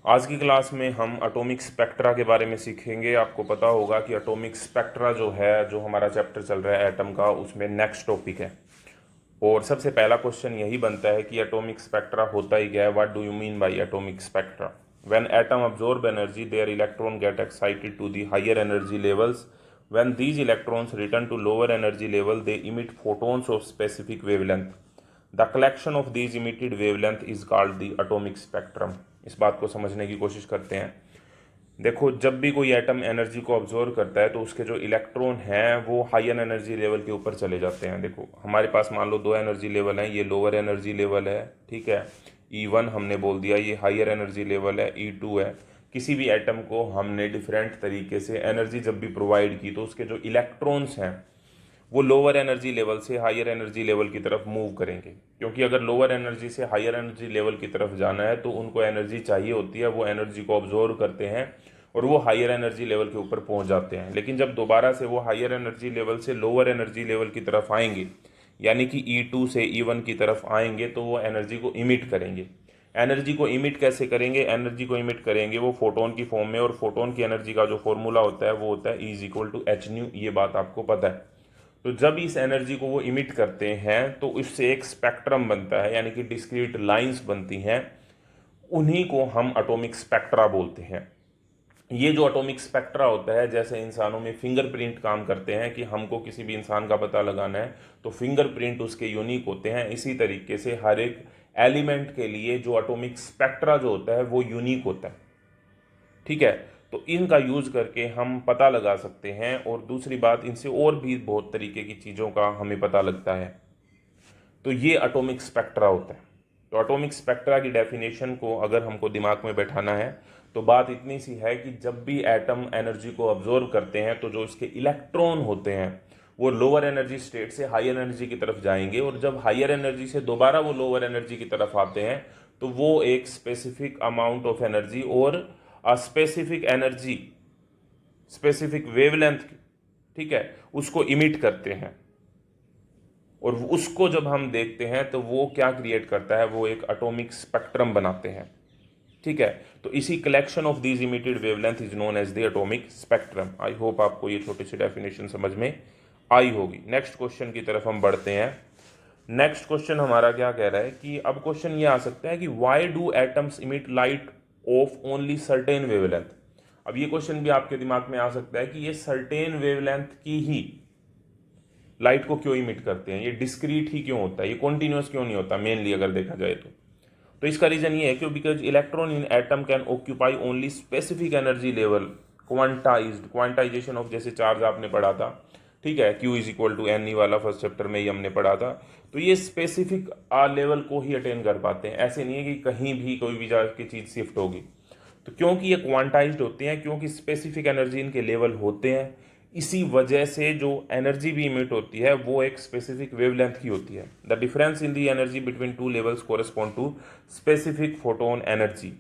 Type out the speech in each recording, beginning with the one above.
आज की क्लास में हम एटॉमिक स्पेक्ट्रा के बारे में सीखेंगे। आपको पता होगा कि एटॉमिक स्पेक्ट्रा जो है, जो हमारा चैप्टर चल रहा है एटम का, उसमें नेक्स्ट टॉपिक है। और सबसे पहला क्वेश्चन यही बनता है कि एटॉमिक स्पेक्ट्रा होता ही क्या है। What do you mean by atomic spectra? When atom absorb energy their electron get excited to the higher energy levels. When these electrons return to lower energy level they emit photons of specific wavelength. The collection of these emitted wavelength is called the atomic spectrum. इस बात को समझने की कोशिश करते हैं। देखो, जब भी कोई एटम एनर्जी को ऑब्जर्व करता है तो उसके जो इलेक्ट्रॉन हैं वो हायर एनर्जी लेवल के ऊपर चले जाते हैं। देखो, हमारे पास मान लो दो एनर्जी लेवल हैं, ये लोअर एनर्जी लेवल है, ठीक है। E1 हमने बोल दिया, ये हायर एनर्जी लेवल है, E2 है। किसी भी एटम को हमने डिफरेंट तरीके से एनर्जी जब भी प्रोवाइड की तो उसके जो इलेक्ट्रॉन्स हैं वो लोअर एनर्जी लेवल से हायर एनर्जी लेवल की तरफ मूव करेंगे, क्योंकि अगर लोअर एनर्जी से हायर एनर्जी लेवल की तरफ जाना है तो उनको एनर्जी चाहिए होती है, वो एनर्जी को ऑब्जॉर्व करते हैं और वो हायर एनर्जी लेवल के ऊपर पहुंच जाते हैं। लेकिन जब दोबारा से वो हायर एनर्जी लेवल से लोअर एनर्जी लेवल की तरफ आएंगे, यानी कि E2 से E1 की तरफ आएंगे, तो वो एनर्जी को इमिट करेंगे। एनर्जी को इमिट कैसे करेंगे? एनर्जी को इमिट करेंगे वो फोटोन की फॉर्म में, और फोटोन की एनर्जी का जो फॉर्मूला होता है वो होता है E=h न्यू। ये बात आपको पता है। तो जब इस एनर्जी को वो इमिट करते हैं तो इससे एक स्पेक्ट्रम बनता है, यानी कि डिस्क्रीट लाइंस बनती हैं। उन्हीं को हम एटॉमिक स्पेक्ट्रा बोलते हैं। ये जो एटॉमिक स्पेक्ट्रा होता है, जैसे इंसानों में फिंगरप्रिंट काम करते हैं कि हमको किसी भी इंसान का पता लगाना है तो फिंगरप्रिंट उसके यूनिक होते हैं, इसी तरीके से हर एक एलिमेंट के लिए जो एटॉमिक स्पेक्ट्रा जो होता है वो यूनिक होता है, ठीक है। तो इनका यूज करके हम पता लगा सकते हैं, और दूसरी बात, इनसे और भी बहुत तरीके की चीज़ों का हमें पता लगता है। तो ये एटॉमिक स्पेक्ट्रा होता है। तो एटॉमिक स्पेक्ट्रा की डेफिनेशन को अगर हमको दिमाग में बैठाना है तो बात इतनी सी है कि जब भी एटम एनर्जी को ऑब्जॉर्व करते हैं तो जो इसके इलेक्ट्रॉन होते हैं वो लोअर एनर्जी स्टेट से हायर एनर्जी की तरफ जाएंगे, और जब हायर एनर्जी से दोबारा वो लोअर एनर्जी की तरफ आते हैं तो वो एक स्पेसिफिक अमाउंट ऑफ एनर्जी और स्पेसिफिक एनर्जी, स्पेसिफिक वेवलेंथ, ठीक है, उसको इमिट करते हैं। और उसको जब हम देखते हैं तो वो क्या क्रिएट करता है, वो एक एटॉमिक स्पेक्ट्रम बनाते हैं, ठीक है। तो इसी collection of these emitted wavelength is known as the atomic spectrum. I hope आपको ये छोटी सी डेफिनेशन समझ में आई होगी। नेक्स्ट क्वेश्चन की तरफ हम बढ़ते हैं। नेक्स्ट क्वेश्चन हमारा क्या कह रहा है कि अब क्वेश्चन ये आ सकता है कि why do atoms emit light of only certain wavelength. अब ये क्वेश्चन भी आपके दिमाग में आ सकता है कि ये सर्टेन वेवलेंथ की ही लाइट को क्यों इमिट करते हैं, ये डिस्क्रीट ही क्यों होता है, ये कॉन्टिन्यूस क्यों नहीं होता, मेनली अगर देखा जाए तो इसका रीजन ये है कि because electron in atom can occupy only specific energy level quantized, quantization of जैसे चार्ज आपने पढ़ा था, ठीक है, Q=Ne वाला फर्स्ट चैप्टर में ही हमने पढ़ा था। तो ये स्पेसिफिक लेवल को ही अटेन कर पाते हैं, ऐसे नहीं है कि कहीं भी कोई भी जाके चीज़ शिफ्ट होगी। तो क्योंकि ये क्वांटाइज्ड होते हैं, क्योंकि स्पेसिफिक एनर्जी इनके लेवल होते हैं, इसी वजह से जो एनर्जी भी इमिट होती है वो एक स्पेसिफिक वेवलेंथ की होती है। The difference in the energy between two levels correspond to specific photon energy.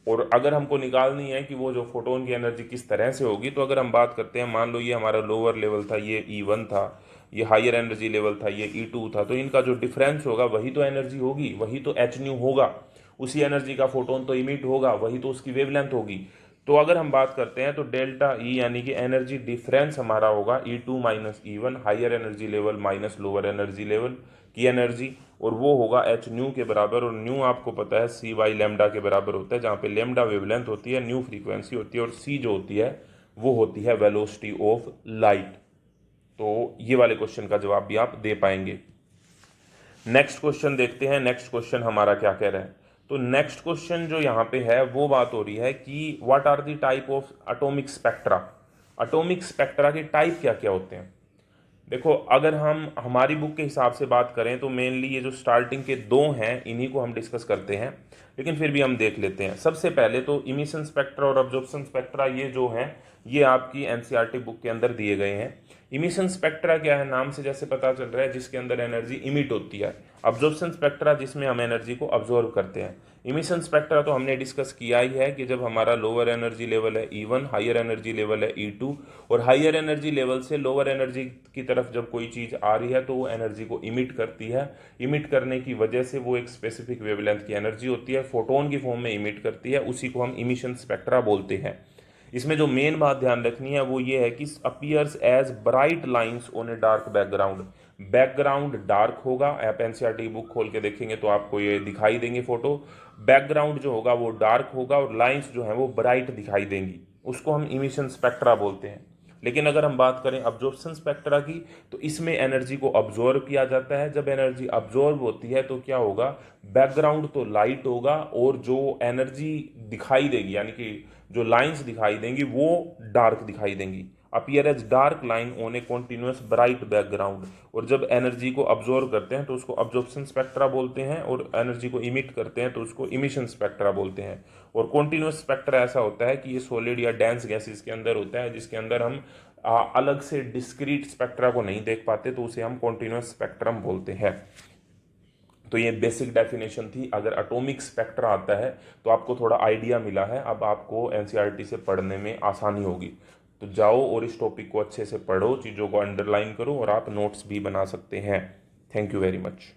और अगर हमको निकालनी है कि वो जो फोटोन की एनर्जी किस तरह से होगी, तो अगर हम बात करते हैं, मान लो ये हमारा लोअर लेवल था, ये E1 था, ये हायर एनर्जी लेवल था, ये E2 था, तो इनका जो डिफरेंस होगा वही तो एनर्जी होगी, वही तो h न्यू होगा। उसी एनर्जी का फोटोन तो इमिट होगा, वही तो उसकी वेवलेंथ होगी। तो अगर हम बात करते हैं तो डेल्टा E यानी कि एनर्जी डिफरेंस हमारा होगा E2 - E1, higher energy level minus lower energy level की एनर्जी, और वो होगा h न्यू के बराबर। और न्यू आपको पता है C/λ के बराबर होता है, जहाँ पे लैम्डा वेवलेंथ होती है, न्यू फ्रीक्वेंसी होती है, और C जो होती है वो होती है वेलोसिटी ऑफ लाइट। तो ये वाले क्वेश्चन का जवाब भी आप दे पाएंगे। नेक्स्ट क्वेश्चन देखते हैं। नेक्स्ट क्वेश्चन हमारा क्या कह रहा है? तो नेक्स्ट क्वेश्चन जो यहाँ पे है वो बात हो रही है कि what are the type of atomic spectra. Atomic spectra के टाइप क्या क्या होते हैं? देखो, अगर हम हमारी बुक के हिसाब से बात करें तो मेनली ये जो स्टार्टिंग के दो हैं इन्हीं को हम डिस्कस करते हैं, लेकिन फिर भी हम देख लेते हैं। सबसे पहले तो इमिशन स्पेक्ट्रा और अब्जॉर्प्शन स्पेक्ट्रा, ये जो हैं ये आपकी एनसीईआरटी बुक के अंदर दिए गए हैं। इमिशन स्पेक्ट्रा क्या है, नाम से जैसे पता चल रहा है, जिसके अंदर एनर्जी इमिट होती है। अब्जॉर्प्शन स्पेक्ट्रा जिसमें हम एनर्जी को ऑब्जॉर्व करते हैं। इमिशन स्पेक्ट्रा तो हमने डिस्कस किया ही है कि जब हमारा लोअर एनर्जी लेवल है E1, हायर एनर्जी लेवल है E2, और हायर एनर्जी लेवल से लोअर एनर्जी की तरफ जब कोई चीज़ आ रही है तो वो एनर्जी को इमिट करती है। इमिट करने की वजह से वो एक स्पेसिफिक वेवलेंथ की एनर्जी होती है, फोटोन की फॉर्म में इमिट करती है, उसी को हम इमिशन स्पेक्ट्रा बोलते हैं। इसमें जो मेन बात ध्यान रखनी है वो ये है कि appears as bright lines on a dark background. Background dark होगा, आप एनसीईआरटी बुक खोल के देखेंगे तो आपको ये दिखाई देंगे फोटो। बैकग्राउंड जो होगा वो डार्क होगा और लाइंस जो हैं वो ब्राइट दिखाई देंगी, उसको हम इमिशन स्पेक्ट्रा बोलते हैं। लेकिन अगर हम बात करें अब्जॉर्प्शन स्पेक्ट्रा की, तो इसमें एनर्जी को अब्जॉर्व किया जाता है। जब एनर्जी अब्जॉर्व होती है तो क्या होगा, बैकग्राउंड तो लाइट होगा और जो एनर्जी दिखाई देगी यानी कि जो लाइंस दिखाई देंगी वो डार्क दिखाई देंगी। Appear as dark line on a continuous bright background. और जब एनर्जी को अब्जॉर्व करते हैं तो उसको अब्जॉर्प्शन स्पेक्ट्रा बोलते हैं, और एनर्जी को इमिट करते हैं तो उसको इमिशन स्पेक्ट्रा बोलते हैं। और कॉन्टिन्यूस स्पेक्ट्रा ऐसा होता है कि ये सॉलिड या डेंस गैसेस के अंदर होता है, जिसके अंदर हम अलग से डिस्क्रीट स्पेक्ट्रा को नहीं देख पाते, तो उसे हम कॉन्टिन्यूस स्पेक्ट्रम बोलते हैं। तो ये बेसिक डेफिनेशन थी। अगर एटॉमिक स्पेक्ट्रा आता है तो आपको थोड़ा आइडिया मिला है, अब आपको एनसीईआरटी से पढ़ने में आसानी होगी। तो जाओ और इस टॉपिक को अच्छे से पढ़ो, चीज़ों को अंडरलाइन करो और आप नोट्स भी बना सकते हैं। Thank you very much.